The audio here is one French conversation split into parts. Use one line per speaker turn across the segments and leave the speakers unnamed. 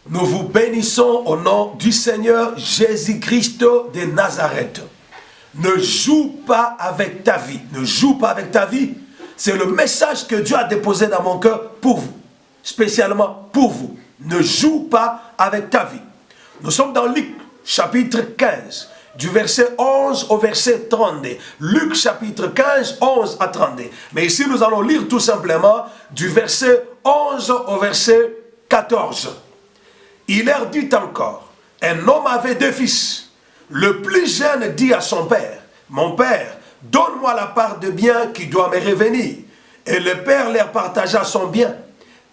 Nous vous bénissons au nom du Seigneur Jésus-Christ de Nazareth. Ne joue pas avec ta vie. Ne joue pas avec ta vie. C'est le message que Dieu a déposé dans mon cœur pour vous. Spécialement pour vous. Ne joue pas avec ta vie. Nous sommes dans Luc chapitre 15. Du verset 11 au verset 32. Luc chapitre 15, 11 à 32. Mais ici nous allons lire tout simplement du verset 11 au verset 14. Il leur dit encore, un homme avait 2 fils. Le plus jeune dit à son père, mon père, donne-moi la part de bien qui doit me revenir. Et le père leur partagea son bien.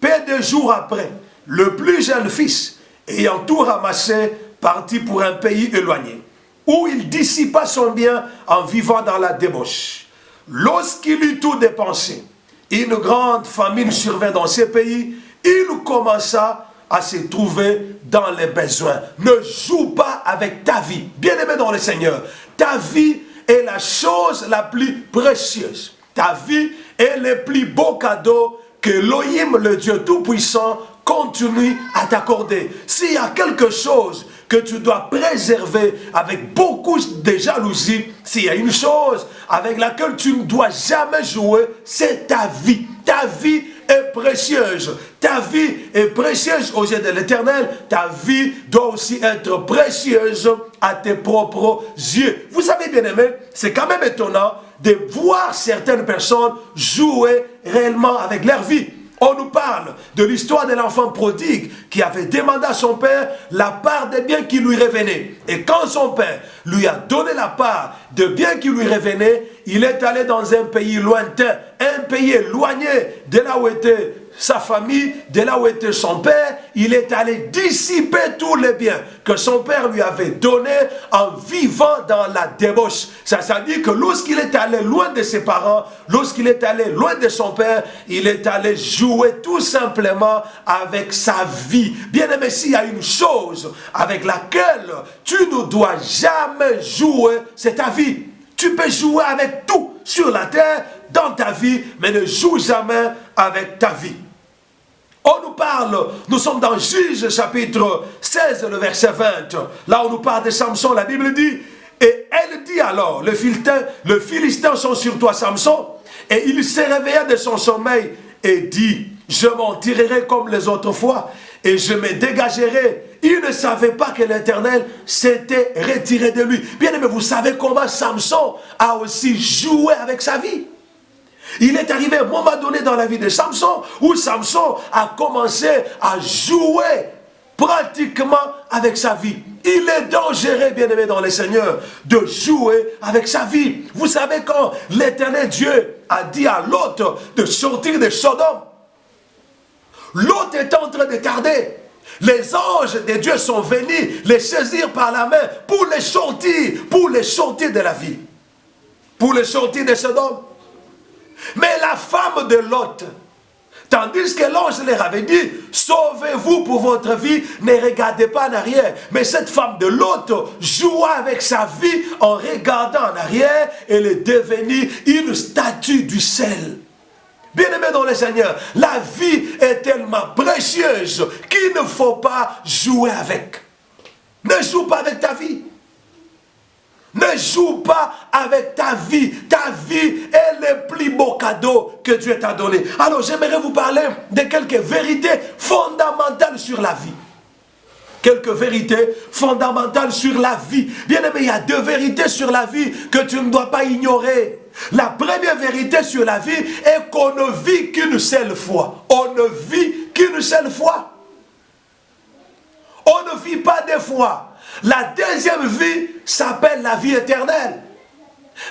Peu de jours après, le plus jeune fils, ayant tout ramassé, partit pour un pays éloigné, où il dissipa son bien en vivant dans la débauche. Lorsqu'il eut tout dépensé, une grande famine survint dans ce pays, il commença à se trouver dans les besoins. Ne joue pas avec ta vie. Bien-aimé dans le Seigneur, ta vie est la chose la plus précieuse. Ta vie est le plus beau cadeau que l'Élohim, le Dieu Tout-Puissant, continue à t'accorder. S'il y a quelque chose que tu dois préserver avec beaucoup de jalousie, s'il y a une chose avec laquelle tu ne dois jamais jouer, c'est ta vie. Ta vie est précieuse. Ta vie est précieuse aux yeux de l'Éternel. Ta vie doit aussi être précieuse à tes propres yeux. Vous savez, bien-aimés, c'est quand même étonnant de voir certaines personnes jouer réellement avec leur vie. On nous parle de l'histoire de l'enfant prodigue qui avait demandé à son père la part des biens qui lui revenaient. Et quand son père lui a donné la part de biens qui lui revenaient, il est allé dans un pays lointain, un pays éloigné de là où était sa famille, de là où était son père. Il est allé dissiper tous les biens que son père lui avait donnés en vivant dans la débauche. Ça dit que lorsqu'il est allé loin de ses parents, lorsqu'il est allé loin de son père, il est allé jouer tout simplement avec sa vie. Bien aimé, s'il y a une chose avec laquelle tu ne dois jamais jouer, c'est ta vie. Tu peux jouer avec tout sur la terre, dans ta vie, mais ne joue jamais avec ta vie. On nous parle, nous sommes dans Juge chapitre 16, le verset 20. Là on nous parle de Samson, la Bible dit, et elle dit alors, le Philistin sont sur toi Samson, et il se réveilla de son sommeil et dit, je m'en tirerai comme les autres fois, et je me dégagerai. Il ne savait pas que l'Éternel s'était retiré de lui. Bien aimé, vous savez comment Samson a aussi joué avec sa vie. Il est arrivé à un moment donné dans la vie de Samson où Samson a commencé à jouer pratiquement avec sa vie. Il est dangereux, bien-aimé dans le Seigneur, de jouer avec sa vie. Vous savez quand l'Éternel Dieu a dit à Lot de sortir de Sodome, Lot est en train de tarder. Les anges de Dieu sont venus les saisir par la main pour les sortir de la vie, pour les sortir de Sodome. Mais la femme de Lot, tandis que l'ange leur avait dit, sauvez-vous pour votre vie, ne regardez pas en arrière. Mais cette femme de Lot joua avec sa vie en regardant en arrière, elle est devenue une statue du sel. Bien-aimé dans le Seigneur, la vie est tellement précieuse qu'il ne faut pas jouer avec. Ne joue pas avec ta vie. Ne joue pas avec ta vie. Ta vie est le plus beau cadeau que Dieu t'a donné. Alors j'aimerais vous parler de quelques vérités fondamentales sur la vie. Quelques vérités fondamentales sur la vie. Bien aimé, il y a 2 vérités sur la vie que tu ne dois pas ignorer. La première vérité sur la vie est qu'on ne vit qu'une seule fois. On ne vit qu'une seule fois. On ne vit pas 2 fois. La deuxième vie s'appelle la vie éternelle.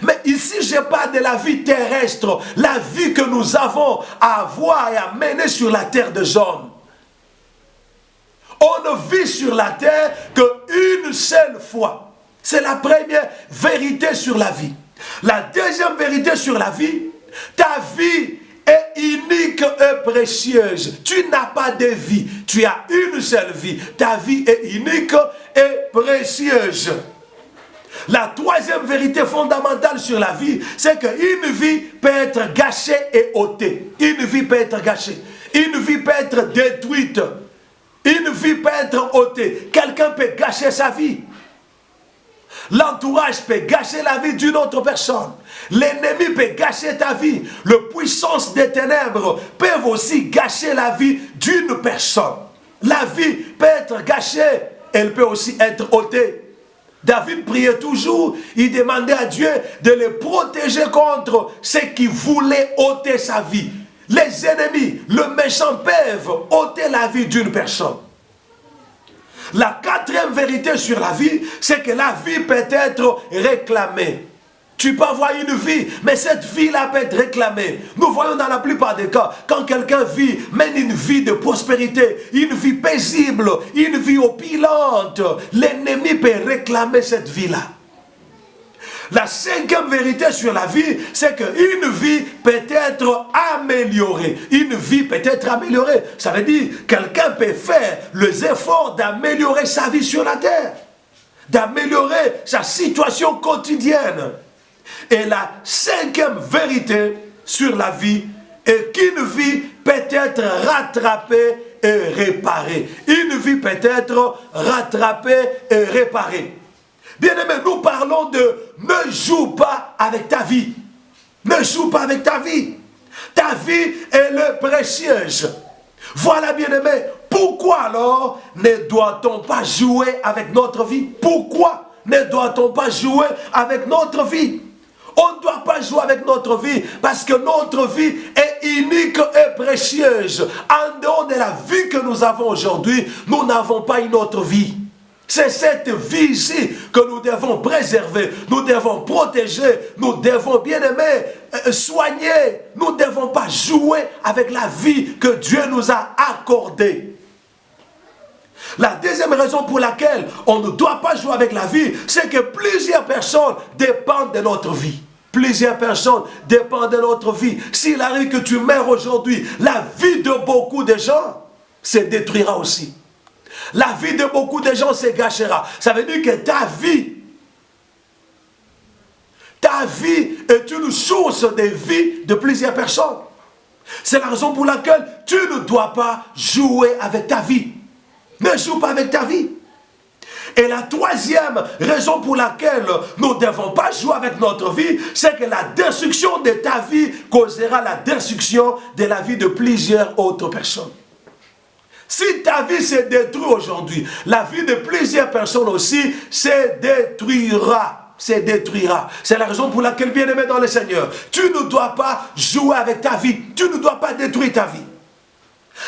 Mais ici, je parle de la vie terrestre, la vie que nous avons à avoir et à mener sur la terre des hommes. On ne vit sur la terre qu'une seule fois. C'est la première vérité sur la vie. La deuxième vérité sur la vie, ta vie est unique et précieuse. Tu n'as pas de vie. Tu as une seule vie. Ta vie est unique et précieuse. La troisième vérité fondamentale sur la vie, c'est qu'une vie peut être gâchée et ôtée. Une vie peut être gâchée. Une vie peut être détruite. Une vie peut être ôtée. Quelqu'un peut gâcher sa vie. L'entourage peut gâcher la vie d'une autre personne. L'ennemi peut gâcher ta vie. La puissance des ténèbres peuvent aussi gâcher la vie d'une personne. La vie peut être gâchée, elle peut aussi être ôtée. David priait toujours, il demandait à Dieu de le protéger contre ceux qui voulaient ôter sa vie. Les ennemis, le méchant peuvent ôter la vie d'une personne. La quatrième vérité sur la vie, c'est que la vie peut être réclamée. Tu peux avoir une vie, mais cette vie-là peut être réclamée. Nous voyons dans la plupart des cas, quand quelqu'un mène une vie de prospérité, une vie paisible, une vie opulente, l'ennemi peut réclamer cette vie-là. La cinquième vérité sur la vie, c'est qu'une vie peut être améliorée. Une vie peut être améliorée. Ça veut dire que quelqu'un peut faire les efforts d'améliorer sa vie sur la terre, d'améliorer sa situation quotidienne. Et la cinquième vérité sur la vie est qu'une vie peut être rattrapée et réparée. Une vie peut être rattrapée et réparée. Bien-aimé, nous parlons de ne joue pas avec ta vie. Ne joue pas avec ta vie. Ta vie est précieuse. Voilà, bien-aimé, pourquoi alors ne doit-on pas jouer avec notre vie? Pourquoi ne doit-on pas jouer avec notre vie? On ne doit pas jouer avec notre vie parce que notre vie est unique et précieuse. En dehors de la vie que nous avons aujourd'hui, nous n'avons pas une autre vie. C'est cette vie ici que nous devons préserver, nous devons protéger, nous devons, bien aimer, soigner. Nous ne devons pas jouer avec la vie que Dieu nous a accordée. La deuxième raison pour laquelle on ne doit pas jouer avec la vie, c'est que plusieurs personnes dépendent de notre vie. Plusieurs personnes dépendent de notre vie. S'il arrive que tu meurs aujourd'hui, la vie de beaucoup de gens se détruira aussi. La vie de beaucoup de gens se gâchera. Ça veut dire que ta vie est une source de vie de plusieurs personnes. C'est la raison pour laquelle tu ne dois pas jouer avec ta vie. Ne joue pas avec ta vie. Et la troisième raison pour laquelle nous ne devons pas jouer avec notre vie, c'est que la destruction de ta vie causera la destruction de la vie de plusieurs autres personnes. Si ta vie se détruit aujourd'hui, la vie de plusieurs personnes aussi se détruira. Se détruira. C'est la raison pour laquelle, bien-aimé dans le Seigneur, tu ne dois pas jouer avec ta vie. Tu ne dois pas détruire ta vie.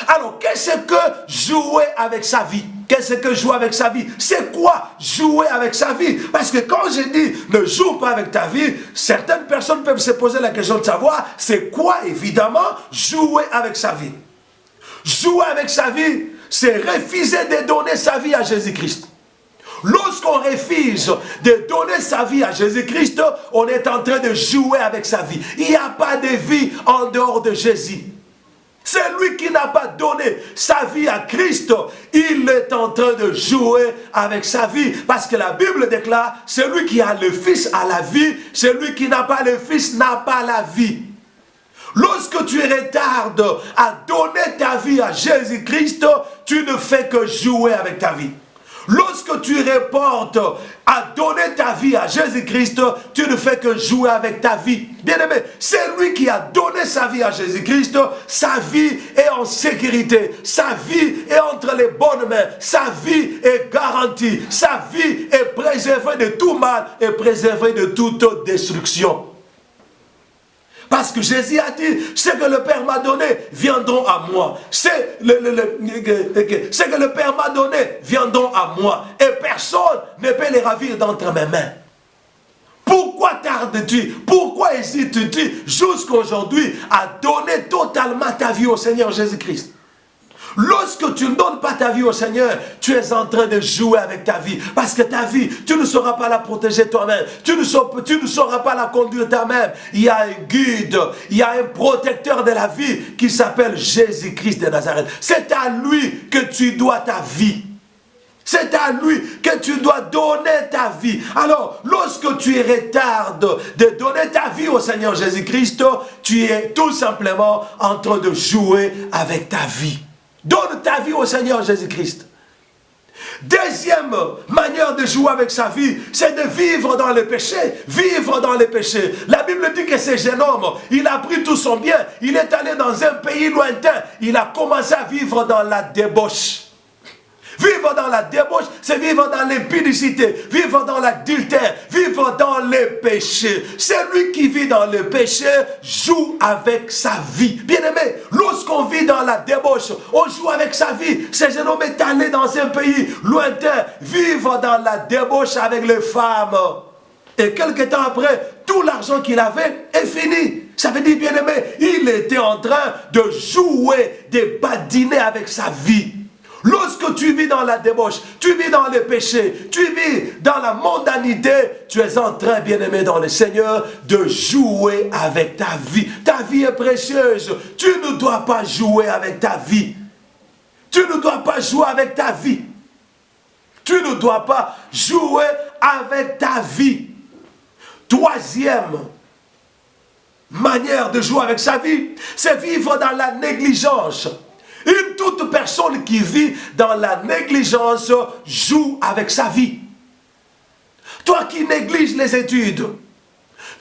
Alors, qu'est-ce que jouer avec sa vie? Qu'est-ce que jouer avec sa vie? C'est quoi jouer avec sa vie? Parce que quand je dis ne joue pas avec ta vie, certaines personnes peuvent se poser la question de savoir c'est quoi évidemment jouer avec sa vie. Jouer avec sa vie, c'est refuser de donner sa vie à Jésus-Christ. Lorsqu'on refuse de donner sa vie à Jésus-Christ, on est en train de jouer avec sa vie. Il n'y a pas de vie en dehors de Jésus. C'est lui qui n'a pas donné sa vie à Christ. Il est en train de jouer avec sa vie. Parce que la Bible déclare, celui qui a le Fils a la vie, celui qui n'a pas le Fils n'a pas la vie. Lorsque tu retardes à donner ta vie à Jésus-Christ, tu ne fais que jouer avec ta vie. Lorsque tu reportes à donner ta vie à Jésus-Christ, tu ne fais que jouer avec ta vie. Bien-aimé, c'est lui qui a donné sa vie à Jésus-Christ. Sa vie est en sécurité. Sa vie est entre les bonnes mains. Sa vie est garantie. Sa vie est préservée de tout mal et préservée de toute destruction. Parce que Jésus a dit, ce que le Père m'a donné viendront à moi. Ce que le Père m'a donné viendront à moi. Et personne ne peut les ravir d'entre mes mains. Pourquoi tardes-tu? Pourquoi hésites-tu jusqu'aujourd'hui à donner totalement ta vie au Seigneur Jésus-Christ? Lorsque tu ne donnes pas ta vie au Seigneur, tu es en train de jouer avec ta vie. Parce que ta vie, tu ne sauras pas la protéger toi-même. Tu ne sauras pas la conduire toi-même. Il y a un guide, il y a un protecteur de la vie qui s'appelle Jésus-Christ de Nazareth. C'est à lui que tu dois ta vie. C'est à lui que tu dois donner ta vie. Alors, lorsque tu retardes de donner ta vie au Seigneur Jésus-Christ, tu es tout simplement en train de jouer avec ta vie. Donne ta vie au Seigneur Jésus-Christ. Deuxième manière de jouer avec sa vie, c'est de vivre dans le péché. Vivre dans le péché. La Bible dit que ce jeune homme, il a pris tout son bien. Il est allé dans un pays lointain. Il a commencé à vivre dans la débauche. Vivre dans la débauche, c'est vivre dans l'impudicité, vivre dans l'adultère, vivre dans le péché. Celui qui vit dans le péché joue avec sa vie. Bien-aimé, lorsqu'on vit dans la débauche, on joue avec sa vie. Ce jeune homme est allé dans un pays lointain, vivre dans la débauche avec les femmes. Et quelques temps après, tout l'argent qu'il avait est fini. Ça veut dire, bien-aimé, il était en train de jouer, de badiner avec sa vie. Lorsque tu vis dans la débauche, tu vis dans le péché, tu vis dans la mondanité, tu es en train, bien-aimé dans le Seigneur, de jouer avec ta vie. Ta vie est précieuse. Tu ne dois pas jouer avec ta vie. Tu ne dois pas jouer avec ta vie. Tu ne dois pas jouer avec ta vie. Troisième manière de jouer avec sa vie, c'est vivre dans la négligence. Une toute personne qui vit dans la négligence joue avec sa vie. Toi qui négliges les études,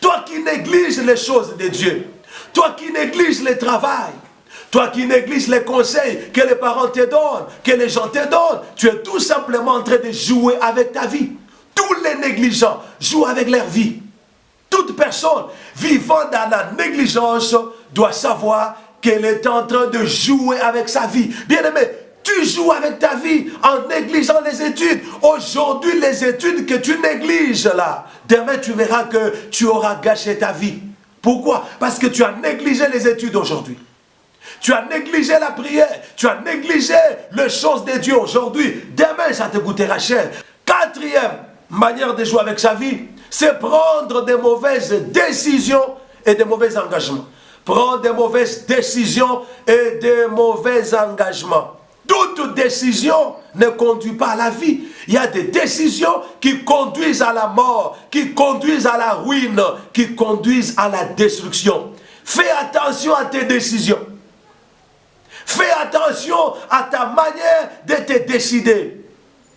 toi qui négliges les choses de Dieu, toi qui négliges le travail, toi qui négliges les conseils que les parents te donnent, que les gens te donnent, tu es tout simplement en train de jouer avec ta vie. Tous les négligents jouent avec leur vie. Toute personne vivant dans la négligence doit savoir qu'elle est en train de jouer avec sa vie. Bien-aimé, tu joues avec ta vie en négligeant les études. Aujourd'hui, les études que tu négliges là, demain tu verras que tu auras gâché ta vie. Pourquoi? Parce que tu as négligé les études aujourd'hui. Tu as négligé la prière. Tu as négligé les choses de Dieu aujourd'hui. Demain, ça te coûtera cher. Quatrième manière de jouer avec sa vie, c'est prendre de mauvaises décisions et de mauvais engagements. Prendre de mauvaises décisions et de mauvais engagements. Toute décision ne conduit pas à la vie. Il y a des décisions qui conduisent à la mort, qui conduisent à la ruine, qui conduisent à la destruction. Fais attention à tes décisions. Fais attention à ta manière de te décider.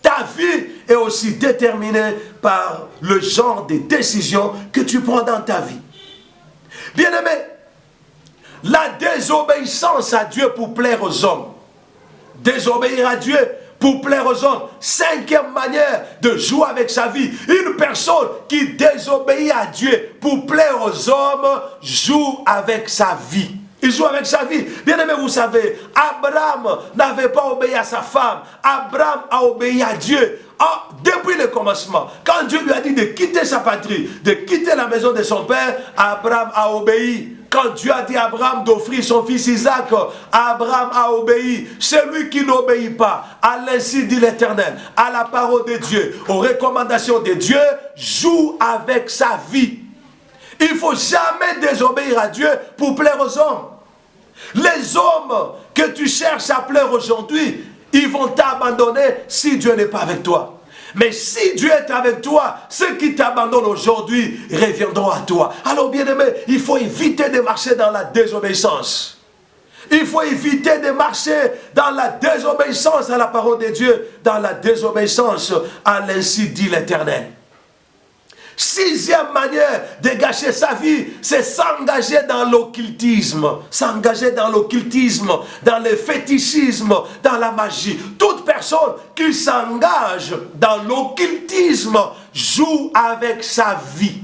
Ta vie est aussi déterminée par le genre de décisions que tu prends dans ta vie. Bien-aimé, la désobéissance à Dieu pour plaire aux hommes. Désobéir à Dieu pour plaire aux hommes. Cinquième manière de jouer avec sa vie. Une personne qui désobéit à Dieu pour plaire aux hommes joue avec sa vie. Il joue avec sa vie. Bien aimé, vous savez, Abraham n'avait pas obéi à sa femme. Abraham a obéi à Dieu. Depuis le commencement, quand Dieu lui a dit de quitter sa patrie, de quitter la maison de son père, Abraham a obéi. Quand Dieu a dit à Abraham d'offrir son fils Isaac, Abraham a obéi. Celui qui n'obéit pas, à l'ainsi dit l'Éternel, à la parole de Dieu, aux recommandations de Dieu, joue avec sa vie. Il ne faut jamais désobéir à Dieu pour plaire aux hommes. Les hommes que tu cherches à plaire aujourd'hui, ils vont t'abandonner si Dieu n'est pas avec toi. Mais si Dieu est avec toi, ceux qui t'abandonnent aujourd'hui reviendront à toi. Alors bien aimé, il faut éviter de marcher dans la désobéissance. Il faut éviter de marcher dans la désobéissance à la parole de Dieu, dans la désobéissance à l'ainsi dit l'Éternel. Sixième manière de gâcher sa vie, c'est s'engager dans l'occultisme. S'engager dans l'occultisme, dans le fétichisme, dans la magie. Toute personne qui s'engage dans l'occultisme joue avec sa vie.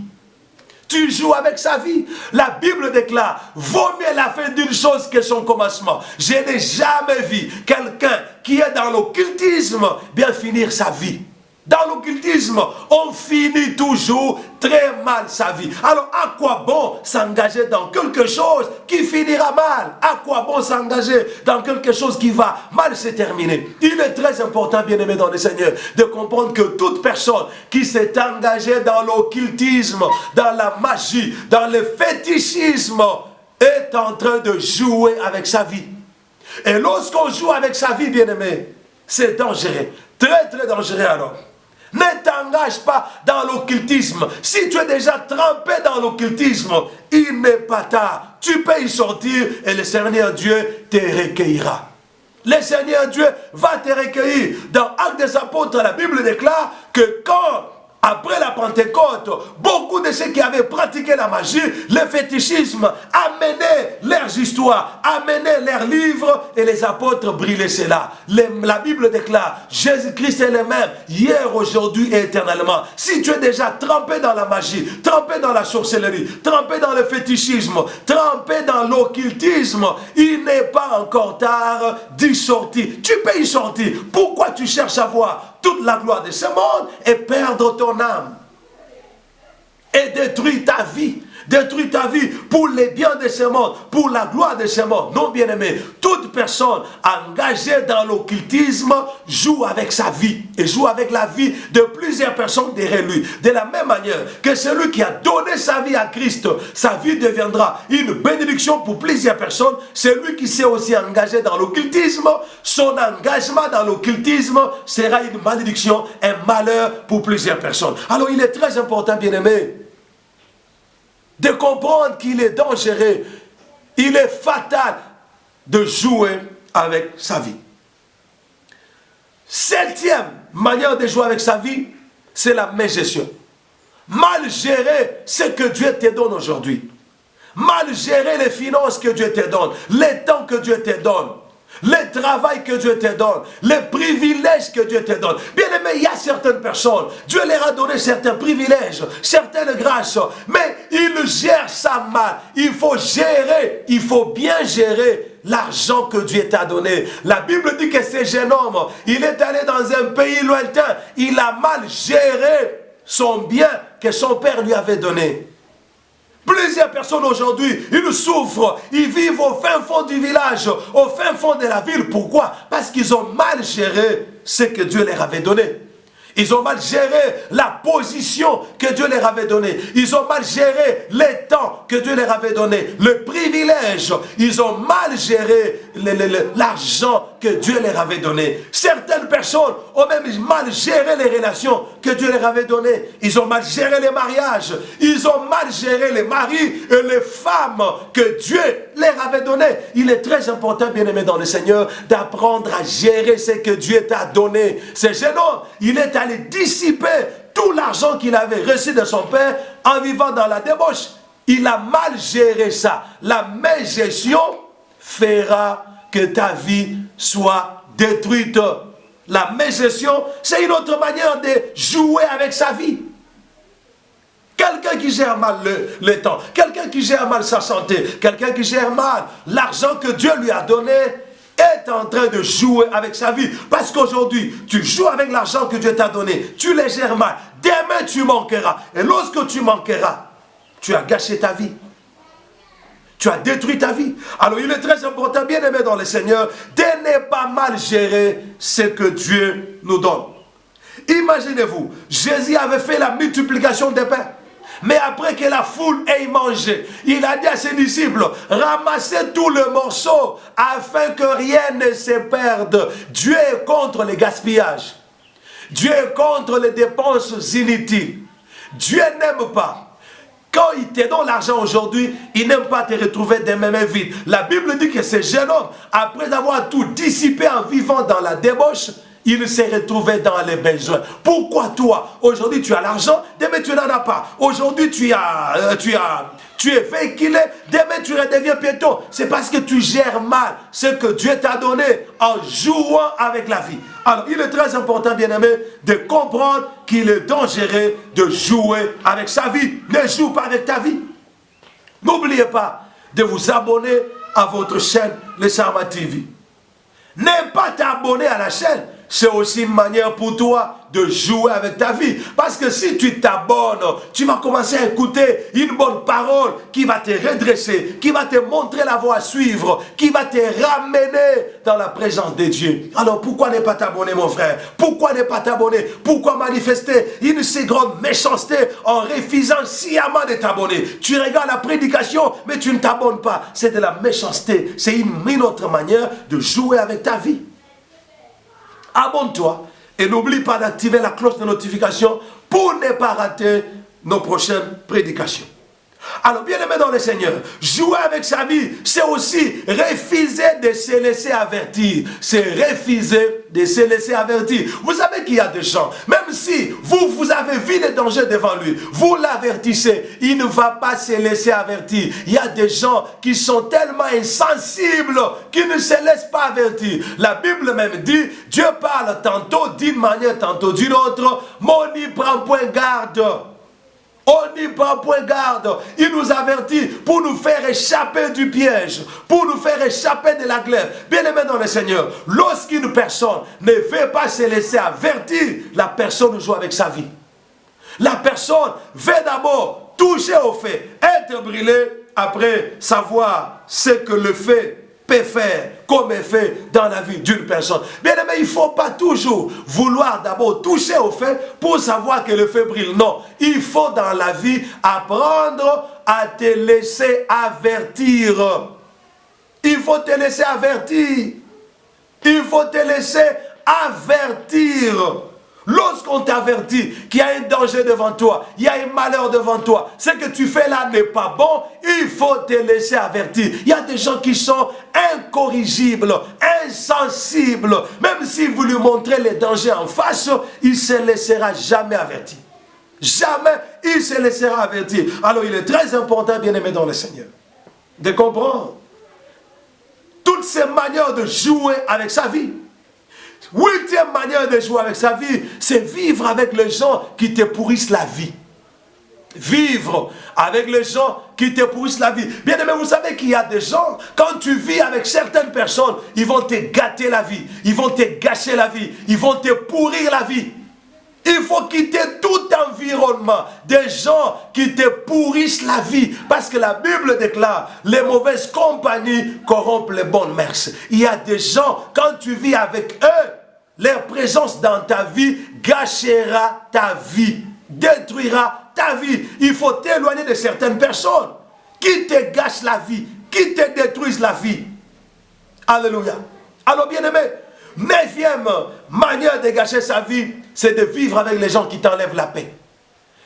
Tu joues avec sa vie. La Bible déclare, vaut mieux la fin d'une chose que son commencement. Je n'ai jamais vu quelqu'un qui est dans l'occultisme bien finir sa vie. Dans l'occultisme, on finit toujours très mal sa vie. Alors, à quoi bon s'engager dans quelque chose qui finira mal? À quoi bon s'engager dans quelque chose qui va mal se terminer? Il est très important, bien-aimé dans le Seigneur, de comprendre que toute personne qui s'est engagée dans l'occultisme, dans la magie, dans le fétichisme, est en train de jouer avec sa vie. Et lorsqu'on joue avec sa vie, bien-aimé, c'est dangereux. Très, très dangereux alors. Ne t'engage pas dans l'occultisme. Si tu es déjà trempé dans l'occultisme, il n'est pas tard. Tu peux y sortir et le Seigneur Dieu te recueillera. le Seigneur Dieu va te recueillir. Dans Actes des Apôtres, la Bible déclare que quand, après la Pentecôte, beaucoup de ceux qui avaient pratiqué la magie, le fétichisme, amenaient leurs histoires, amenaient leurs livres, et les apôtres brillaient cela. La Bible déclare, Jésus-Christ est le même, hier, aujourd'hui et éternellement. Si tu es déjà trempé dans la magie, trempé dans la sorcellerie, trempé dans le fétichisme, trempé dans l'occultisme, il n'est pas encore tard d'y sortir. Tu peux y sortir. Pourquoi tu cherches à voir toute la gloire de ce monde et perdre ton âme et détruire ta vie pour les biens de ce monde, pour la gloire de ce monde? Non, bien-aimé, toute personne engagée dans l'occultisme joue avec sa vie et joue avec la vie de plusieurs personnes derrière lui. De la même manière que celui qui a donné sa vie à Christ, sa vie deviendra une bénédiction pour plusieurs personnes. Celui qui s'est aussi engagé dans l'occultisme, son engagement dans l'occultisme sera une malédiction, un malheur pour plusieurs personnes. Alors il est très important, bien-aimé, de comprendre qu'il est dangereux, il est fatal de jouer avec sa vie. Septième manière de jouer avec sa vie, c'est la mégestion. Mal gérer ce que Dieu te donne aujourd'hui. Mal gérer les finances que Dieu te donne, le temps que Dieu te donne, le travail que Dieu te donne, les privilèges que Dieu te donne. Bien aimé, il y a certaines personnes, Dieu leur a donné certains privilèges, certaines grâces, mais ils gèrent ça mal. Il faut gérer, il faut bien gérer l'argent que Dieu t'a donné. La Bible dit que ce jeune homme, il est allé dans un pays lointain, il a mal géré son bien que son père lui avait donné. Plusieurs personnes aujourd'hui, ils souffrent, ils vivent au fin fond du village, au fin fond de la ville. Pourquoi? Parce qu'ils ont mal géré ce que Dieu leur avait donné. Ils ont mal géré la position que Dieu leur avait donnée. Ils ont mal géré le temps que Dieu leur avait donné. Le privilège. Ils ont mal géré l'argent que Dieu leur avait donné. Certaines personnes ont même mal géré les relations que Dieu leur avait données. Ils ont mal géré les mariages. Ils ont mal géré les maris et les femmes que Dieu leur avait données. Il est très important, bien-aimé dans le Seigneur, d'apprendre à gérer ce que Dieu t'a donné. Ce jeune homme, il est allé dissiper tout l'argent qu'il avait reçu de son père en vivant dans la débauche. Il a mal géré ça. La mégestion fera que ta vie soit détruite. La mégestion, c'est une autre manière de jouer avec sa vie. Quelqu'un qui gère mal le temps, quelqu'un qui gère mal sa santé, quelqu'un qui gère mal l'argent que Dieu lui a donné, est en train de jouer avec sa vie. Parce qu'aujourd'hui, tu joues avec l'argent que Dieu t'a donné. Tu les gères mal. Demain, tu manqueras. Et lorsque tu manqueras, tu as gâché ta vie. Tu as détruit ta vie. Alors, il est très important, bien aimé dans le Seigneur, de ne pas mal gérer ce que Dieu nous donne. Imaginez-vous, Jésus avait fait la multiplication des pains. Mais après que la foule ait mangé, il a dit à ses disciples, ramassez tout le morceau afin que rien ne se perde. Dieu est contre le gaspillage. Dieu est contre les dépenses inutiles. Dieu n'aime pas. Quand il te donne l'argent aujourd'hui, il n'aime pas te retrouver demain vide. La Bible dit que ce jeune homme, après avoir tout dissipé en vivant dans la débauche, il s'est retrouvé dans les besoins. Pourquoi toi, aujourd'hui tu as l'argent, demain tu n'en as pas. Aujourd'hui tu es véhiculé, demain tu redeviens piéton. C'est parce que tu gères mal ce que Dieu t'a donné en jouant avec la vie. Alors il est très important, bien-aimé, de comprendre qu'il est dangereux de jouer avec sa vie. Ne joue pas avec ta vie. N'oubliez pas de vous abonner à votre chaîne, le Sharma TV. Ne pas t'abonner à la chaîne, c'est aussi une manière pour toi de jouer avec ta vie. Parce que si tu t'abonnes, tu vas commencer à écouter une bonne parole qui va te redresser, qui va te montrer la voie à suivre, qui va te ramener dans la présence de Dieu. Alors pourquoi ne pas t'abonner, mon frère? Pourquoi ne pas t'abonner? Pourquoi manifester une si grande méchanceté en refusant sciemment de t'abonner? Tu regardes la prédication, mais tu ne t'abonnes pas. C'est de la méchanceté. C'est une autre manière de jouer avec ta vie. Abonne-toi et n'oublie pas d'activer la cloche de notification pour ne pas rater nos prochaines prédications. Alors, bien aimé dans le Seigneur, jouer avec sa vie, c'est aussi refuser de se laisser avertir. C'est refuser de se laisser avertir. Vous savez qu'il y a des gens, même si vous avez vu les dangers devant lui, vous l'avertissez, il ne va pas se laisser avertir. Il y a des gens qui sont tellement insensibles qu'ils ne se laissent pas avertir. La Bible même dit, Dieu parle tantôt d'une manière, tantôt d'une autre, mais on n'y prend point garde. On n'y prend point garde. Il nous avertit pour nous faire échapper du piège, pour nous faire échapper de la glaive. Bien-aimé dans le Seigneur, lorsqu'une personne ne veut pas se laisser avertir, la personne joue avec sa vie. La personne veut d'abord toucher au fait, être brûlée, après savoir ce que le fait peut faire comme effet dans la vie d'une personne. Bien aimé, il ne faut pas toujours vouloir d'abord toucher au fait pour savoir que le fait brille. Non, il faut dans la vie apprendre à te laisser avertir. Il faut te laisser avertir. Il faut te laisser avertir. Lorsqu'on t'avertit qu'il y a un danger devant toi, il y a un malheur devant toi, ce que tu fais là n'est pas bon, il faut te laisser avertir. Il y a des gens qui sont incorrigibles, insensibles. Même si vous lui montrez les dangers en face, il ne se laissera jamais avertir. Jamais il se laissera avertir. Alors il est très important, bien-aimé dans le Seigneur, de comprendre toutes ces manières de jouer avec sa vie. Huitième manière de jouer avec sa vie, c'est vivre avec les gens qui te pourrissent la vie. Vivre avec les gens qui te pourrissent la vie. Bien aimé, vous savez qu'il y a des gens, quand tu vis avec certaines personnes, ils vont te gâter la vie, ils vont te gâcher la vie, ils vont te pourrir la vie. Il faut quitter tout environnement des gens qui te pourrissent la vie. Parce que la Bible déclare, les mauvaises compagnies corrompent les bonnes mœurs. Il y a des gens, quand tu vis avec eux, leur présence dans ta vie gâchera ta vie, détruira ta vie. Il faut t'éloigner de certaines personnes qui te gâchent la vie, qui te détruisent la vie. Alléluia. Alors bien aimé, 9e manière de gâcher sa vie, c'est de vivre avec les gens qui t'enlèvent la paix.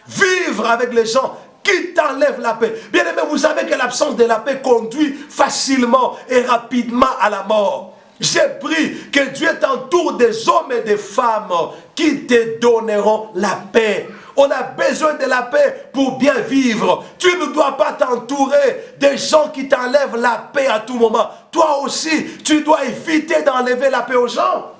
Vivre avec les gens qui t'enlèvent la paix. Bien aimé, vous savez que l'absence de la paix conduit facilement et rapidement à la mort. J'ai pris que Dieu t'entoure des hommes et des femmes qui te donneront la paix. On a besoin de la paix pour bien vivre. Tu ne dois pas t'entourer des gens qui t'enlèvent la paix à tout moment. Toi aussi, tu dois éviter d'enlever la paix aux gens.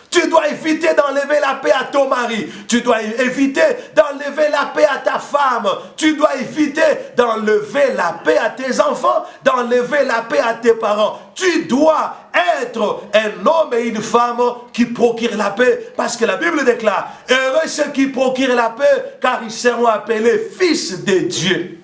Tu dois éviter d'enlever la paix à ton mari. Tu dois éviter d'enlever la paix à ta femme. Tu dois éviter d'enlever la paix à tes enfants, d'enlever la paix à tes parents. Tu dois être un homme et une femme qui procurent la paix. Parce que la Bible déclare, heureux ceux qui procurent la paix, car ils seront appelés fils de Dieu.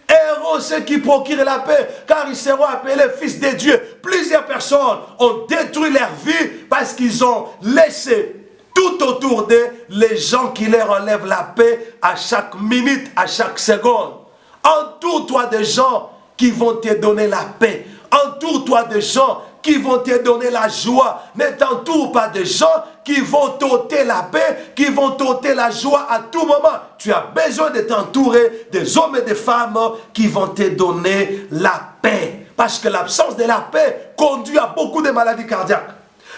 Héros ceux qui procurent la paix, car ils seront appelés fils de Dieu. Plusieurs personnes ont détruit leur vie parce qu'ils ont laissé tout autour d'eux les gens qui leur enlèvent la paix à chaque minute, à chaque seconde. Entoure-toi de gens qui vont te donner la paix. Entoure-toi de gens qui vont te donner la joie. Ne t'entoure pas de gens qui vont t'ôter la paix, qui vont t'ôter la joie à tout moment. Tu as besoin de t'entourer des hommes et des femmes qui vont te donner la paix. Parce que l'absence de la paix conduit à beaucoup de maladies cardiaques.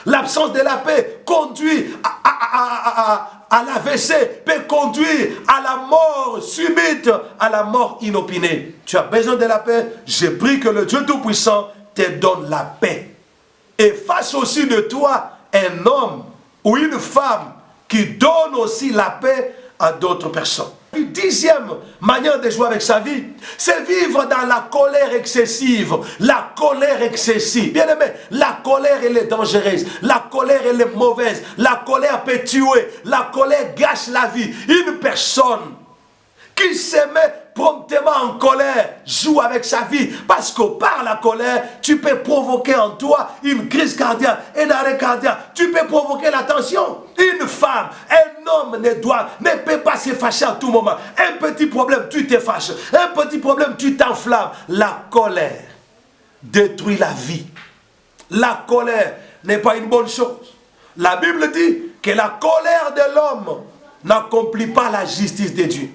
L'absence de la paix conduit à l'AVC, peut conduire à la mort subite, à la mort inopinée. Tu as besoin de la paix. Je prie que le Dieu Tout-Puissant te donne la paix. Et fasse aussi de toi un homme ou une femme qui donne aussi la paix à d'autres personnes. Une 10e manière de jouer avec sa vie, c'est vivre dans la colère excessive. La colère excessive. Bien aimé, la colère elle est dangereuse. La colère elle est mauvaise. La colère peut tuer. La colère gâche la vie. Une personne qui se met promptement en colère joue avec sa vie. Parce que par la colère, tu peux provoquer en toi une crise cardiaque, un arrêt cardiaque. Tu peux provoquer la tension. Une femme, un homme ne peut pas se fâcher à tout moment. Un petit problème, tu te fâches. Un petit problème, tu t'enflammes. La colère détruit la vie. La colère n'est pas une bonne chose. La Bible dit que la colère de l'homme n'accomplit pas la justice de Dieu.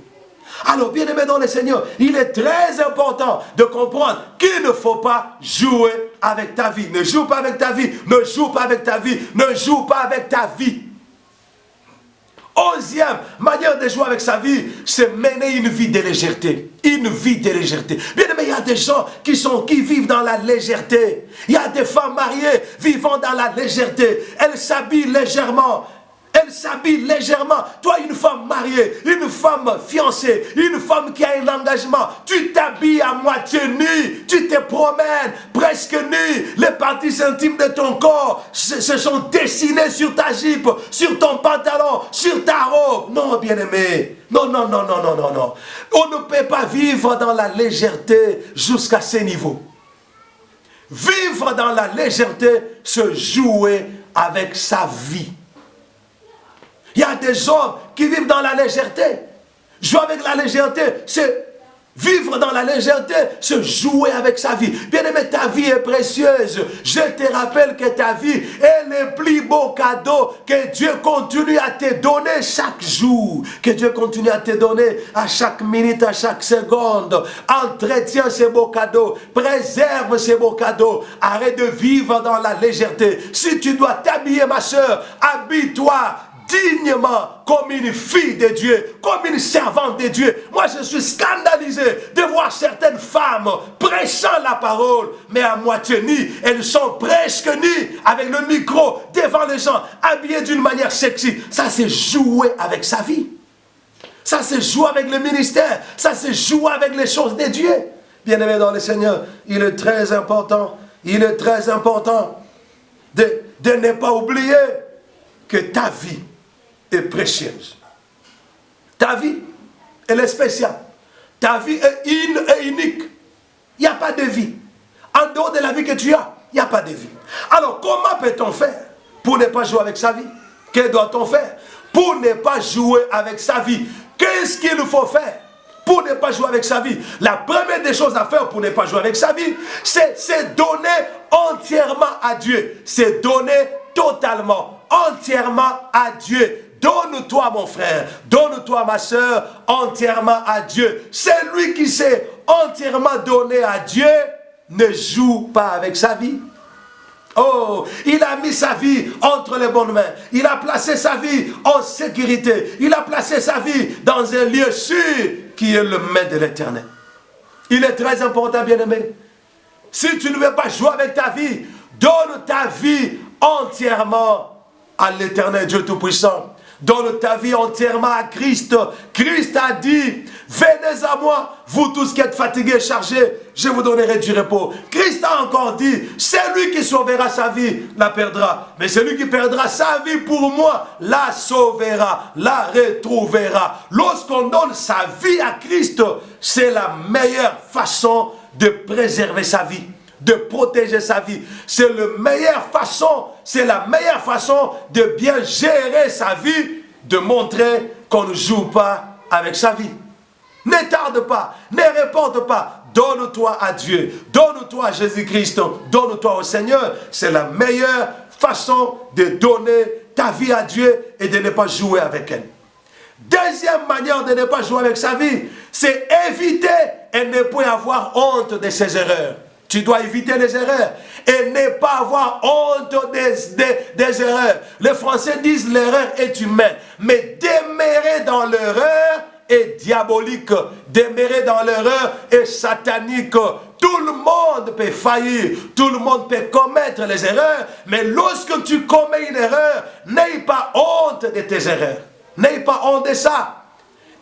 Alors, bien-aimé dans le Seigneur, il est très important de comprendre qu'il ne faut pas jouer avec ta vie. Ne joue pas avec ta vie, ne joue pas avec ta vie, ne joue pas avec ta vie. 11e manière de jouer avec sa vie, c'est mener une vie de légèreté. Une vie de légèreté. Bien aimé, il y a des gens qui vivent dans la légèreté. Il y a des femmes mariées vivant dans la légèreté. Elles s'habillent légèrement. Elle s'habille légèrement. Toi, une femme mariée, une femme fiancée, une femme qui a un engagement, tu t'habilles à moitié nu, tu te promènes presque nu. Les parties intimes de ton corps se sont dessinées sur ta jupe, sur ton pantalon, sur ta robe. Non, bien-aimé. Non, non, non, non, non, non, non. On ne peut pas vivre dans la légèreté jusqu'à ce niveau. Vivre dans la légèreté, se jouer avec sa vie. Il y a des hommes qui vivent dans la légèreté. Jouer avec la légèreté, c'est vivre dans la légèreté, c'est jouer avec sa vie. Bien-aimé, ta vie est précieuse. Je te rappelle que ta vie est le plus beau cadeau que Dieu continue à te donner chaque jour. Que Dieu continue à te donner à chaque minute, à chaque seconde. Entretiens ces beaux cadeaux. Préserve ces beaux cadeaux. Arrête de vivre dans la légèreté. Si tu dois t'habiller, ma soeur, habille-toi dignement comme une fille de Dieu, comme une servante de Dieu. Moi, je suis scandalisé de voir certaines femmes prêchant la parole, mais à moitié nues. Elles sont presque nues avec le micro devant les gens, habillées d'une manière sexy. Ça, c'est jouer avec sa vie. Ça, c'est jouer avec le ministère. Ça, c'est jouer avec les choses de Dieu. Bien-aimé dans le Seigneur, il est très important, de ne pas oublier que ta vie est précieuse. Ta vie, elle est spéciale. Ta vie est unique. Il n'y a pas de vie. En dehors de la vie que tu as, il n'y a pas de vie. Alors, comment peut-on faire pour ne pas jouer avec sa vie? Que doit-on faire pour ne pas jouer avec sa vie? Qu'est-ce qu'il faut faire pour ne pas jouer avec sa vie? La première des choses à faire pour ne pas jouer avec sa vie, c'est donner entièrement à Dieu. C'est donner totalement, entièrement à Dieu. Donne-toi, mon frère, donne-toi, ma soeur, entièrement à Dieu. Celui qui s'est entièrement donné à Dieu ne joue pas avec sa vie. Oh, il a mis sa vie entre les bonnes mains. Il a placé sa vie en sécurité. Il a placé sa vie dans un lieu sûr qui est le main de l'Éternel. Il est très important, bien-aimé. Si tu ne veux pas jouer avec ta vie, donne ta vie entièrement à l'Éternel Dieu Tout-Puissant. Donne ta vie entièrement à Christ. Christ a dit, venez à moi, vous tous qui êtes fatigués et chargés, je vous donnerai du repos. Christ a encore dit, celui qui sauvera sa vie la perdra. Mais celui qui perdra sa vie pour moi, la sauvera, la retrouvera. Lorsqu'on donne sa vie à Christ, c'est la meilleure façon de préserver sa vie, de protéger sa vie. C'est la meilleure façon de bien gérer sa vie, de montrer qu'on ne joue pas avec sa vie. Ne tarde pas, ne reporte pas. Donne-toi à Dieu, donne-toi à Jésus-Christ, donne-toi au Seigneur. C'est la meilleure façon de donner ta vie à Dieu et de ne pas jouer avec elle. Deuxième manière de ne pas jouer avec sa vie, c'est éviter et ne pas avoir honte de ses erreurs. Tu dois éviter les erreurs et ne pas avoir honte des erreurs. Les Français disent l'erreur est humaine, mais demeurer dans l'erreur est diabolique. Demeurer dans l'erreur est satanique. Tout le monde peut faillir, tout le monde peut commettre les erreurs, mais lorsque tu commets une erreur, n'aie pas honte de tes erreurs. N'aie pas honte de ça.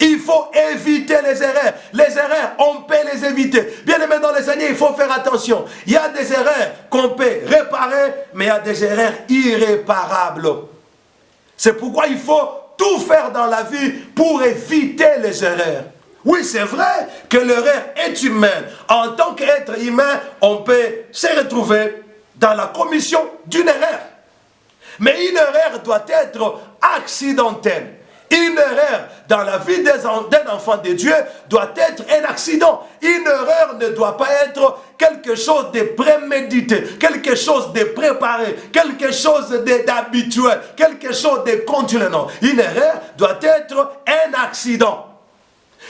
Il faut éviter les erreurs. Les erreurs, on peut les éviter. Bien aimé dans les années, il faut faire attention. Il y a des erreurs qu'on peut réparer, mais il y a des erreurs irréparables. C'est pourquoi il faut tout faire dans la vie pour éviter les erreurs. Oui, c'est vrai que l'erreur est humaine. En tant qu'être humain, on peut se retrouver dans la commission d'une erreur. Mais une erreur doit être accidentelle. Une erreur dans la vie d'un enfant de Dieu doit être un accident. Une erreur ne doit pas être quelque chose de prémédité, quelque chose de préparé, quelque chose d'habituel, quelque chose de continu. Non, une erreur doit être un accident.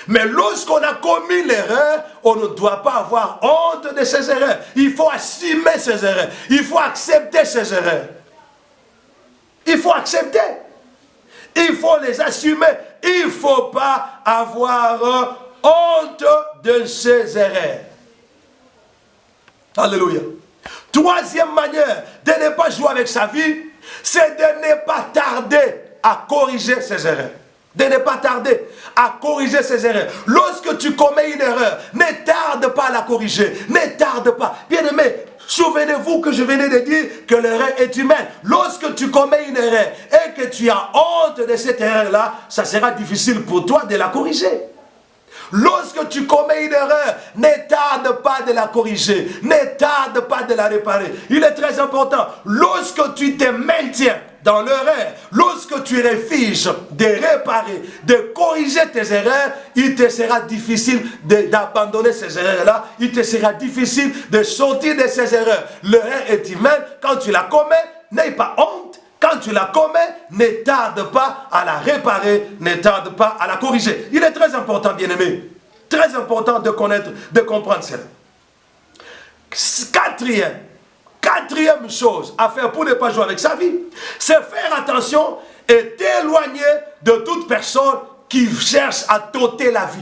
Mais lorsqu'on a commis l'erreur, on ne doit pas avoir honte de ses erreurs. Il faut assumer ses erreurs. Il faut accepter ses erreurs. Il faut accepter. Il faut les assumer. Il ne faut pas avoir honte de ses erreurs. Alléluia. Troisième manière de ne pas jouer avec sa vie, c'est de ne pas tarder à corriger ses erreurs. De ne pas tarder à corriger ses erreurs. Lorsque tu commets une erreur, ne tarde pas à la corriger. Ne tarde pas. Bien-aimé, souvenez-vous que je venais de dire que l'erreur est humaine. Lorsque tu commets une erreur et que tu as honte de cette erreur-là, ça sera difficile pour toi de la corriger. Lorsque tu commets une erreur, ne tarde pas de la corriger, ne tarde pas de la réparer. Il est très important, lorsque tu te maintiens dans l'erreur, lorsque tu refuses de réparer, de corriger tes erreurs, il te sera difficile d'abandonner ces erreurs-là, il te sera difficile de sortir de ces erreurs. L'erreur est humaine, quand tu la commets, n'aie pas honte. Quand tu la commets, ne tarde pas à la réparer, ne tarde pas à la corriger. Il est très important, bien-aimé, très important de connaître, de comprendre cela. Quatrième chose à faire pour ne pas jouer avec sa vie, c'est faire attention et t'éloigner de toute personne qui cherche à t'ôter la vie.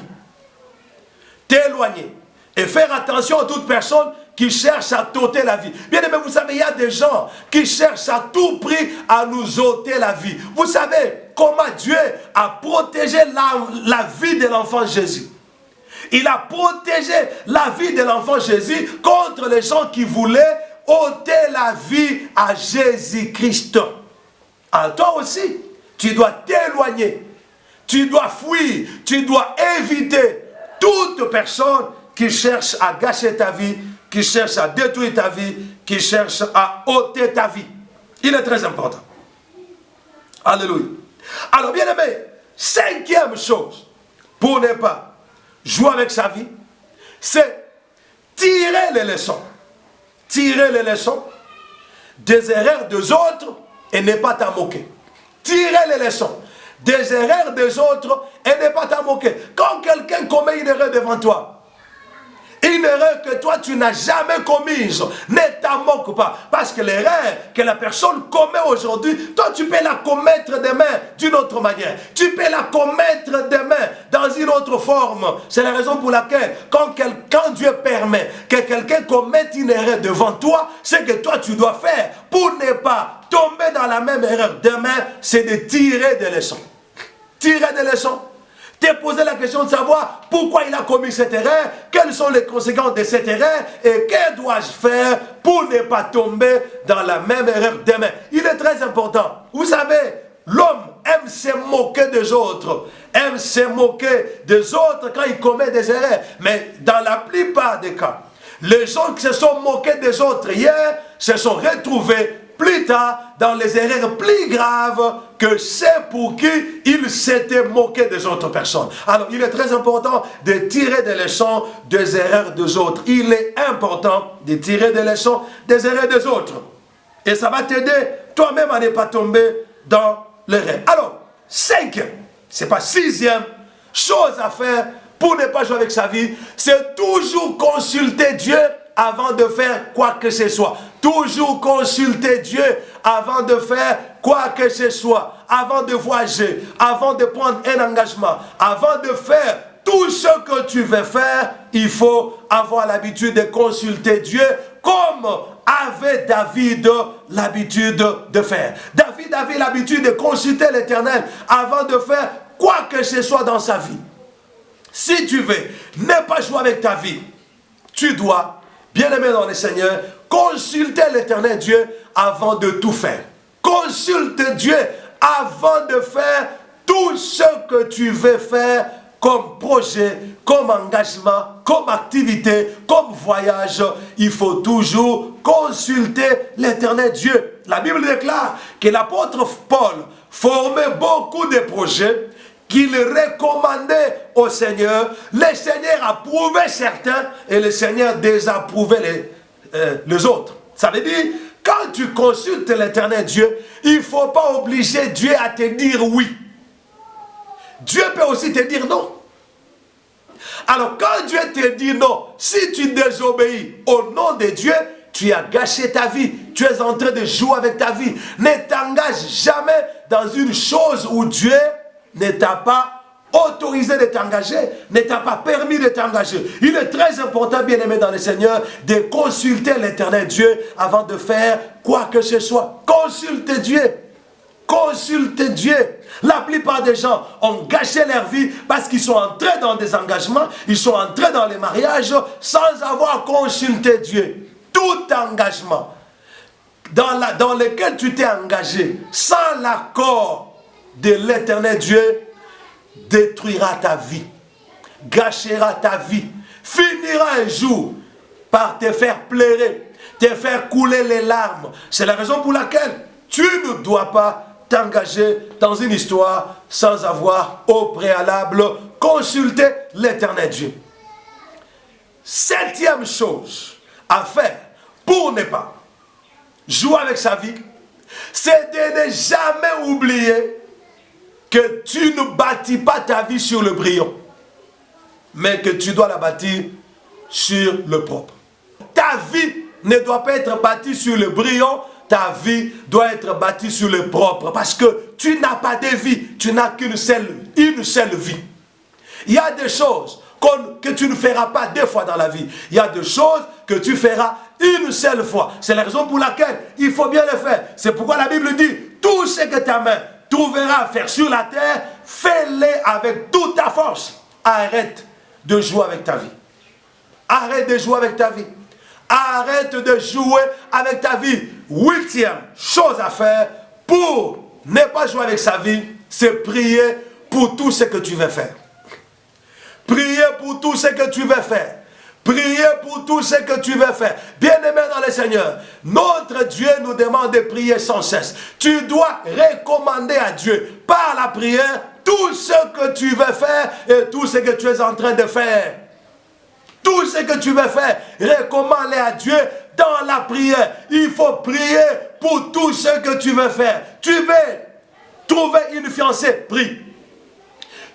T'éloigner et faire attention à toute personne qui cherchent à t'ôter la vie. Bien aimé, vous savez, il y a des gens qui cherchent à tout prix à nous ôter la vie. Vous savez comment Dieu a protégé la vie de l'enfant Jésus. Il a protégé la vie de l'enfant Jésus contre les gens qui voulaient ôter la vie à Jésus-Christ. Alors toi aussi, tu dois t'éloigner. Tu dois fuir. Tu dois éviter toute personne qui cherche à gâcher ta vie, qui cherche à détruire ta vie, qui cherche à ôter ta vie. Il est très important. Alléluia. Alors bien aimé, cinquième chose, pour ne pas jouer avec sa vie, c'est tirer les leçons. Tirer les leçons des erreurs des autres et ne pas t'en moquer. Tirer les leçons des erreurs des autres et ne pas t'en moquer. Quand quelqu'un commet une erreur devant toi, une erreur que toi tu n'as jamais commise, ne t'en moque pas. Parce que l'erreur que la personne commet aujourd'hui, toi tu peux la commettre demain d'une autre manière. Tu peux la commettre demain dans une autre forme. C'est la raison pour laquelle quand Dieu permet que quelqu'un commette une erreur devant toi, ce que toi tu dois faire pour ne pas tomber dans la même erreur demain, c'est de tirer des leçons. Tirer des leçons. Te poser la question de savoir pourquoi il a commis cette erreur, quelles sont les conséquences de cette erreur et que dois-je faire pour ne pas tomber dans la même erreur demain. Il est très important. Vous savez, l'homme aime se moquer des autres, aime se moquer des autres quand il commet des erreurs. Mais dans la plupart des cas, les gens qui se sont moqués des autres hier se sont retrouvés plus tard dans les erreurs plus graves que ceux pour qui il s'était moqué des autres personnes. Alors il est très important de tirer des leçons des erreurs des autres. Il est important de tirer des leçons des erreurs des autres. Et ça va t'aider toi-même à ne pas tomber dans l'erreur. Alors, cinquième, c'est pas sixième chose à faire pour ne pas jouer avec sa vie, c'est toujours consulter Dieu avant de faire quoi que ce soit. Toujours consulter Dieu avant de faire quoi que ce soit. Avant de voyager, avant de prendre un engagement, avant de faire tout ce que tu veux faire, il faut avoir l'habitude de consulter Dieu comme avait David l'habitude de faire. David avait l'habitude de consulter l'Éternel avant de faire quoi que ce soit dans sa vie. Si tu veux ne pas jouer avec ta vie, tu dois, bien-aimé dans le Seigneur, consulter l'Éternel Dieu avant de tout faire. Consulte Dieu avant de faire tout ce que tu veux faire comme projet, comme engagement, comme activité, comme voyage. Il faut toujours consulter l'Éternel Dieu. La Bible déclare que l'apôtre Paul formait beaucoup de projets qu'il recommandait au Seigneur. Le Seigneur approuvait certains et le Seigneur désapprouvait les autres. Ça veut dire, quand tu consultes l'Éternel Dieu, il ne faut pas obliger Dieu à te dire oui. Dieu peut aussi te dire non. Alors quand Dieu te dit non, si tu désobéis au nom de Dieu, tu as gâché ta vie, tu es en train de jouer avec ta vie. Ne t'engage jamais dans une chose où Dieu ne t'a pas autorisé de t'engager, ne t'a pas permis de t'engager. Il est très important, bien aimé dans le Seigneur, de consulter l'Éternel Dieu avant de faire quoi que ce soit. Consulte Dieu. Consulte Dieu. La plupart des gens ont gâché leur vie parce qu'ils sont entrés dans des engagements, ils sont entrés dans les mariages sans avoir consulté Dieu. Tout engagement dans lequel tu t'es engagé sans l'accord de l'Éternel Dieu détruira ta vie, gâchera ta vie, finira un jour par te faire pleurer, te faire couler les larmes. C'est la raison pour laquelle tu ne dois pas t'engager dans une histoire sans avoir au préalable consulté l'Éternel Dieu. Septième chose à faire pour ne pas jouer avec sa vie, c'est de ne jamais oublier que tu ne bâtis pas ta vie sur le brillant, mais que tu dois la bâtir sur le propre. Ta vie ne doit pas être bâtie sur le brillant, ta vie doit être bâtie sur le propre, parce que tu n'as pas de vie, tu n'as qu'une seule vie. Il y a des choses que tu ne feras pas deux fois dans la vie. Il y a des choses que tu feras une seule fois. C'est la raison pour laquelle il faut bien le faire. C'est pourquoi la Bible dit, tout ce que ta main trouvera à faire sur la terre, fais-le avec toute ta force. Arrête de jouer avec ta vie. Arrête de jouer avec ta vie. Arrête de jouer avec ta vie. Huitième chose à faire pour ne pas jouer avec sa vie, c'est prier pour tout ce que tu veux faire. Prier pour tout ce que tu veux faire. Prier pour tout ce que tu veux faire. Bien-aimé dans le Seigneur, notre Dieu nous demande de prier sans cesse. Tu dois recommander à Dieu par la prière tout ce que tu veux faire et tout ce que tu es en train de faire. Tout ce que tu veux faire, recommande-le à Dieu dans la prière. Il faut prier pour tout ce que tu veux faire. Tu veux trouver une fiancée, prie.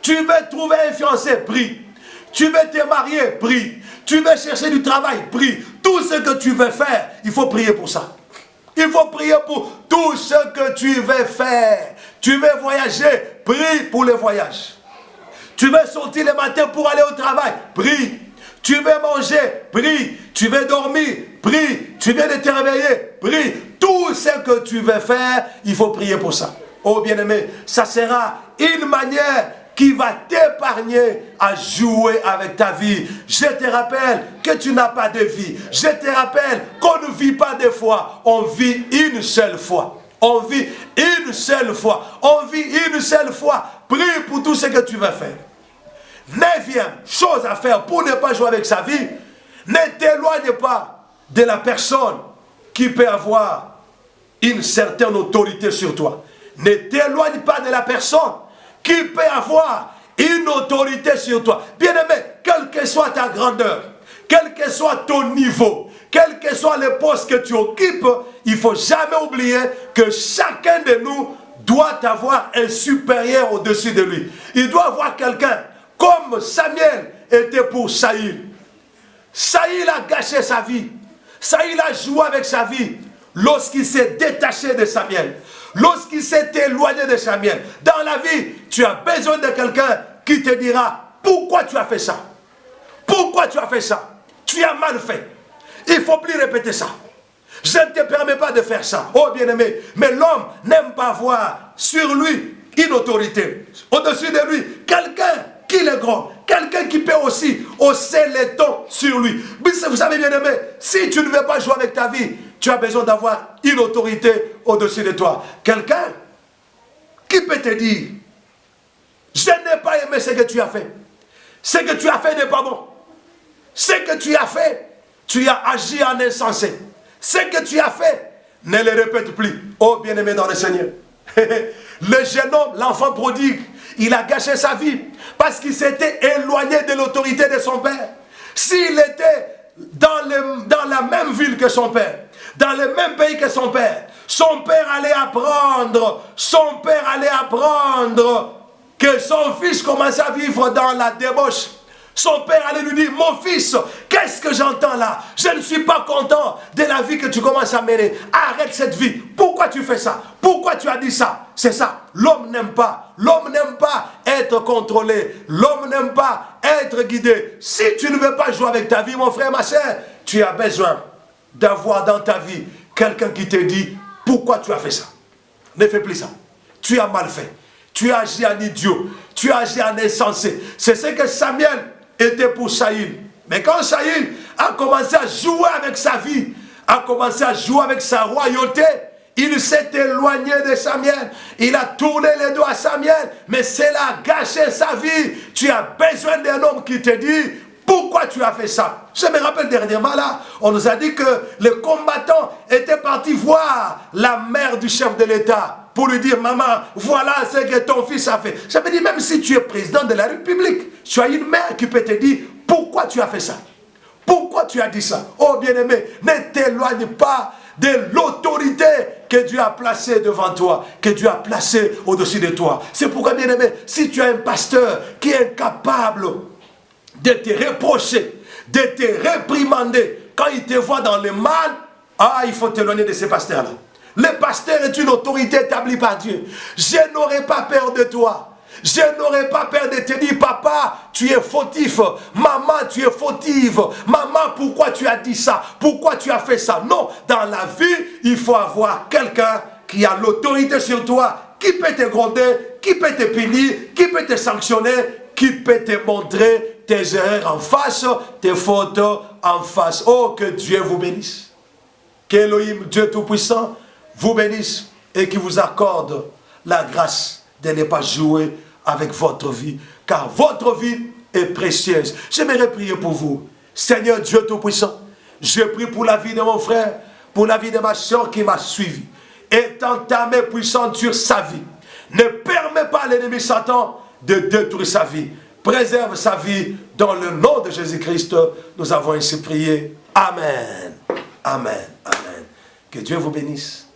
Tu veux trouver un fiancé, prie. Tu veux te marier, prie. Tu veux chercher du travail, prie. Tout ce que tu veux faire, il faut prier pour ça. Il faut prier pour tout ce que tu veux faire. Tu veux voyager, prie pour le voyage. Tu veux sortir le matin pour aller au travail, prie. Tu veux manger, prie. Tu veux dormir, prie. Tu veux te réveiller, prie. Tout ce que tu veux faire, il faut prier pour ça. Oh bien-aimé, ça sera une manière qui va t'épargner à jouer avec ta vie. Je te rappelle que tu n'as pas de vie. Je te rappelle qu'on ne vit pas deux fois. On vit une seule fois. On vit une seule fois. On vit une seule fois. Prie pour tout ce que tu veux faire. Neuvième chose à faire pour ne pas jouer avec sa vie, ne t'éloigne pas de la personne qui peut avoir une certaine autorité sur toi. Ne t'éloigne pas de la personne qui peut avoir une autorité sur toi. Bien-aimé, quelle que soit ta grandeur, quel que soit ton niveau, quel que soit le poste que tu occupes, il ne faut jamais oublier que chacun de nous doit avoir un supérieur au-dessus de lui. Il doit avoir quelqu'un comme Samuel était pour Saül. Saül a gâché sa vie. Saül a joué avec sa vie lorsqu'il s'est détaché de Samuel. Lorsqu'il s'est éloigné de Samuel. Dans la vie, tu as besoin de quelqu'un qui te dira pourquoi tu as fait ça. Pourquoi tu as fait ça? Tu as mal fait. Il ne faut plus répéter ça. Je ne te permets pas de faire ça. Oh bien-aimé, mais l'homme n'aime pas voir sur lui une autorité. Au-dessus de lui, quelqu'un qui est grand, quelqu'un qui peut aussi hausser les tons sur lui. Mais vous savez bien aimé, si tu ne veux pas jouer avec ta vie, tu as besoin d'avoir une autorité au-dessus de toi. Quelqu'un qui peut te dire, je n'ai pas aimé ce que tu as fait. Ce que tu as fait n'est pas bon. Ce que tu as fait, tu as agi en insensé. Ce que tu as fait, ne le répète plus. Oh bien-aimé dans le Seigneur. Le jeune homme, l'enfant prodigue, il a gâché sa vie parce qu'il s'était éloigné de l'autorité de son père. S'il était dans la même ville que son père, dans le même pays que son père allait apprendre, que son fils commençait à vivre dans la débauche. Son père allait lui dire, mon fils, qu'est-ce que j'entends là? Je ne suis pas content de la vie que tu commences à mener. Arrête cette vie. Pourquoi tu fais ça? Pourquoi tu as dit ça? C'est ça. L'homme n'aime pas. L'homme n'aime pas être contrôlé. L'homme n'aime pas être guidé. Si tu ne veux pas jouer avec ta vie, mon frère, ma soeur, tu as besoin d'avoir dans ta vie quelqu'un qui te dit, pourquoi tu as fait ça? Ne fais plus ça. Tu as mal fait. Tu as agi en idiot. Tu as agi en insensé. C'est ce que Samuel était pour Saül. Mais quand Saül a commencé à jouer avec sa vie, a commencé à jouer avec sa royauté, il s'est éloigné de Samuel. Il a tourné les dos à Samuel, mais cela a gâché sa vie. Tu as besoin d'un homme qui te dit, pourquoi tu as fait ça? Je me rappelle dernièrement là, on nous a dit que les combattants étaient partis voir la mère du chef de l'État pour lui dire, maman, voilà ce que ton fils a fait. J'avais dit, même si tu es président de la République, tu as une mère qui peut te dire, pourquoi tu as fait ça? Pourquoi tu as dit ça? Oh bien-aimé, ne t'éloigne pas de l'autorité que Dieu a placée devant toi, que Dieu a placée au-dessus de toi. C'est pourquoi, bien-aimé, si tu as un pasteur qui est incapable de te reprocher, de te réprimander, quand il te voit dans le mal, il faut t'éloigner de ces pasteurs-là. Le pasteur est une autorité établie par Dieu. Je n'aurai pas peur de toi. Je n'aurai pas peur de te dire, papa, tu es fautif. Maman, tu es fautive. Maman, pourquoi tu as dit ça? Pourquoi tu as fait ça? Non, dans la vie, il faut avoir quelqu'un qui a l'autorité sur toi, qui peut te gronder, qui peut te punir, qui peut te sanctionner, qui peut te montrer tes erreurs en face, tes fautes en face. Oh, que Dieu vous bénisse. Qu'Élohim, Dieu Tout-Puissant, vous bénisse et qui vous accorde la grâce de ne pas jouer avec votre vie, car votre vie est précieuse. J'aimerais prier pour vous. Seigneur Dieu Tout-Puissant, je prie pour la vie de mon frère, pour la vie de ma soeur qui m'a suivi. Étends ta main puissante sur sa vie. Ne permets pas à l'ennemi Satan de détruire sa vie. Préserve sa vie dans le nom de Jésus-Christ. Nous avons ainsi prié. Amen. Amen. Amen. Que Dieu vous bénisse.